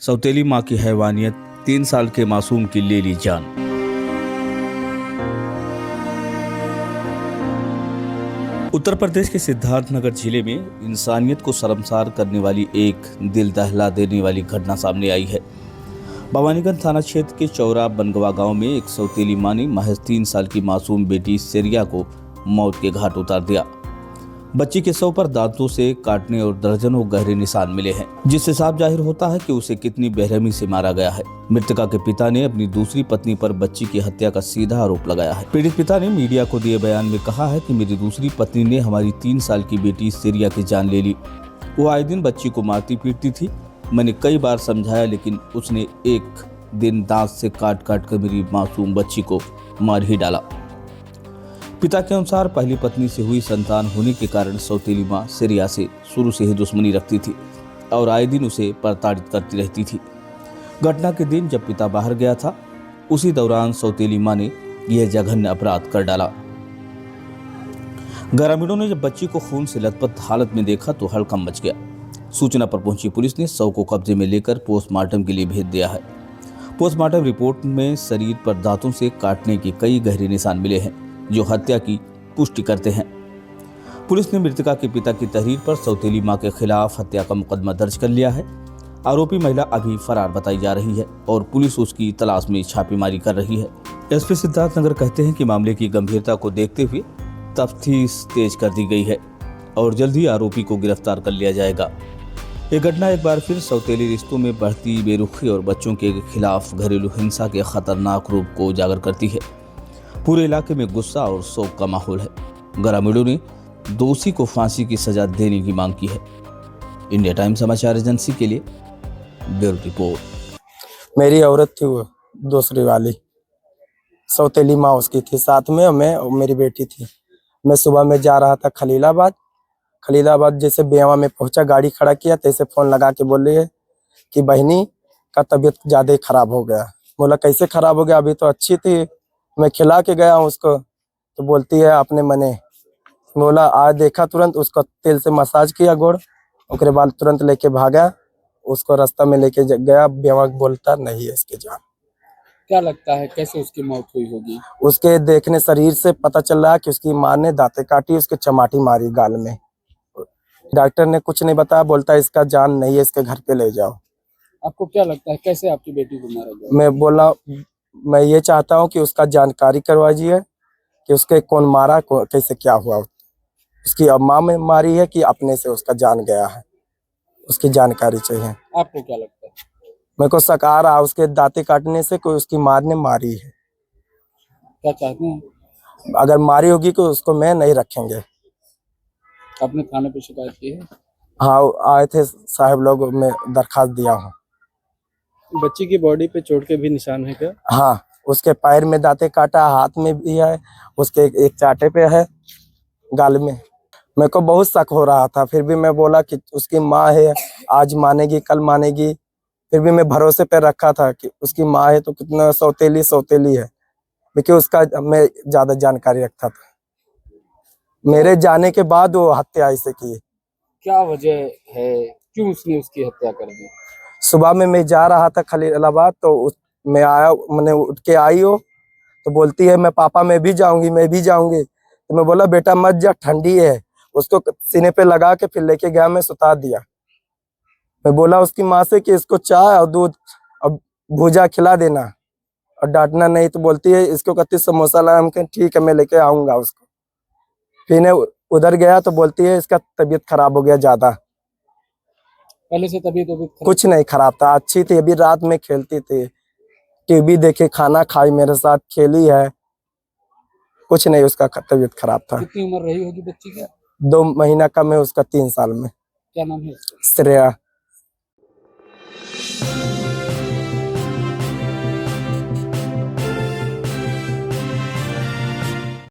सौतेली मां की हैवानियत, 3 साल के मासूम की ले ली जान। उत्तर प्रदेश के सिद्धार्थनगर जिले में इंसानियत को शर्मसार करने वाली एक दिल दहला देने वाली घटना सामने आई है। भवानीगंज थाना क्षेत्र के चौरा बनगवा गांव में एक सौतेली मां ने महज 3 साल की मासूम बेटी सेरिया को मौत के घाट उतार दिया। बच्ची के शव पर दांतों से काटने और दर्जनों गहरे निशान मिले हैं, जिससे साफ जाहिर होता है कि उसे कितनी बेरहमी से मारा गया है। मृतका के पिता ने अपनी दूसरी पत्नी पर बच्ची की हत्या का सीधा आरोप लगाया है। पीड़ित पिता ने मीडिया को दिए बयान में कहा है कि मेरी दूसरी पत्नी ने हमारी 3 साल की बेटी सेरिया की जान ले ली। वो आए दिन बच्ची को मारती पीटती थी। मैंने कई बार समझाया, लेकिन उसने एक दिन दांत से काट काट कर मेरी मासूम बच्ची को मार ही डाला। पिता के अनुसार पहली पत्नी से हुई संतान होने के कारण सौतेली मां सेरिया से शुरू से ही दुश्मनी रखती थी और आए दिन उसे प्रताड़ित करती रहती थी। घटना के दिन जब पिता बाहर गया था, उसी दौरान सौतेली मां ने यह जघन्य अपराध कर डाला। ग्रामीणों ने जब बच्ची को खून से लथपथ हालत में देखा तो हड़कंप मच गया। सूचना पर पहुंची पुलिस ने शव को कब्जे में लेकर पोस्टमार्टम के लिए भेज दिया है। पोस्टमार्टम रिपोर्ट में शरीर पर दांतों से काटने के कई गहरे निशान मिले हैं, जो हत्या की पुष्टि करते हैं। पुलिस ने मृतका के पिता की तहरीर पर सौतेली मां के खिलाफ हत्या का मुकदमा दर्ज कर लिया है। आरोपी महिला अभी फरार बताई जा रही है और पुलिस उसकी तलाश में छापेमारी कर रही है। एसपी सिद्धार्थनगर कहते हैं कि मामले की गंभीरता को देखते हुए तफ्तीश तेज कर दी गई है और जल्द ही आरोपी को गिरफ्तार कर लिया जाएगा। यह घटना एक बार फिर सौतेली रिश्तों में बढ़ती बेरुखी और बच्चों के खिलाफ घरेलू हिंसा के खतरनाक रूप को उजागर करती है। पूरे इलाके में गुस्सा और शोक का माहौल है। ग्रामीणों ने दोषी को फांसी की सजा देने की मांग की है। इंडिया टाइम समाचार एजेंसी के लिए ब्यूरो रिपोर्ट। मेरी औरत थी वो दूसरी वाली, सौतेली माँ उसकी थी, साथ में मैं और मेरी बेटी थी। मैं सुबह में जा रहा था खलीलाबाद जैसे बेवा में पहुंचा, गाड़ी खड़ा किया, तैसे फोन लगा के बोल रही है कि बहनी का तबीयत ज्यादा खराब हो गया। बोला कैसे खराब हो गया, अभी तो अच्छी थी, मैं खिला के गया हूँ उसको। तो बोलती है आपने मने। बोला आज देखा, तुरंत उसको तेल से मसाज किया गोड़, उसके बाद तुरंत लेके भागा। उसको रास्ता में लेके गया, बेवा बोलता नहीं है इसके जान। क्या लगता है कैसे उसकी मौत हुई होगी? उसके देखने शरीर से पता चल रहा है कि उसकी माँ ने दांतें काटी, उसके चमाटी मारी गाल में। डॉक्टर ने कुछ नहीं बताया, बोलता इसका जान नहीं है, इसके घर पे ले जाओ। आपको क्या लगता है कैसे आपकी बेटी को मारा गया? मैं बोला मैं ये चाहता हूँ कि उसका जानकारी करवाइए कि उसके कौन मारा, कैसे क्या हुआ, उसकी माँ में मारी है कि अपने से उसका जान गया है, उसकी जानकारी चाहिए। आपको क्या लगता है? मेरे को शक आ रहा है उसके दांतें काटने से कोई उसकी माँ ने मारी है। क्या चाहते हैं? अगर मारी होगी तो उसको मैं नहीं रखेंगे। आपने थाने पे शिकायत की है? हाँ आए थे साहब लोग, मैं दरखास्त दिया हूँ। बच्ची की बॉडी पे चोट के भी निशान है क्या? हाँ, उसके पैर में दांतें काटा, हाथ में भी है, उसके एक चाटे पे है, गाल में। मेरे को बहुत शक हो रहा था, फिर भी मैं बोला कि उसकी माँ है, आज मानेगी कल मानेगी। फिर भी मैं भरोसे पे रखा था कि उसकी माँ है तो कितना सौतेली है, क्योंकि उसका मैं ज्यादा जानकारी रखता था। मेरे जाने के बाद वो हत्या ऐसे की। क्या वजह है, क्यों उसने उसकी हत्या कर दी? सुबह में मैं जा रहा था खलीलाबाद, तो मैं आया, मैंने उठ के आई हो तो बोलती है मैं पापा मैं भी जाऊंगी। तो मैं बोला बेटा मत जा, ठंडी है। उसको सीने पे लगा के फिर लेके गया, मैं सुता दिया। मैं बोला उसकी माँ से कि इसको चाय और दूध और भूजा खिला देना और डांटना नहीं। तो बोलती है इसको कत्ती समोसा लाया। हम कहे ठीक है मैं लेके आऊंगा उसको। फिर उधर गया तो बोलती है इसका तबीयत खराब हो गया ज्यादा। पहले से तबीयत कुछ नहीं खराब था, अच्छी थी। अभी रात में खेलती थी, टीवी देखे, खाना खाई, मेरे साथ खेली है, कुछ नहीं उसका तबीयत खराब था। कितनी उम्र रही होगी बच्ची की? 2 महीना कम है उसका, 3 साल में। क्या नाम है उसका? श्रेया।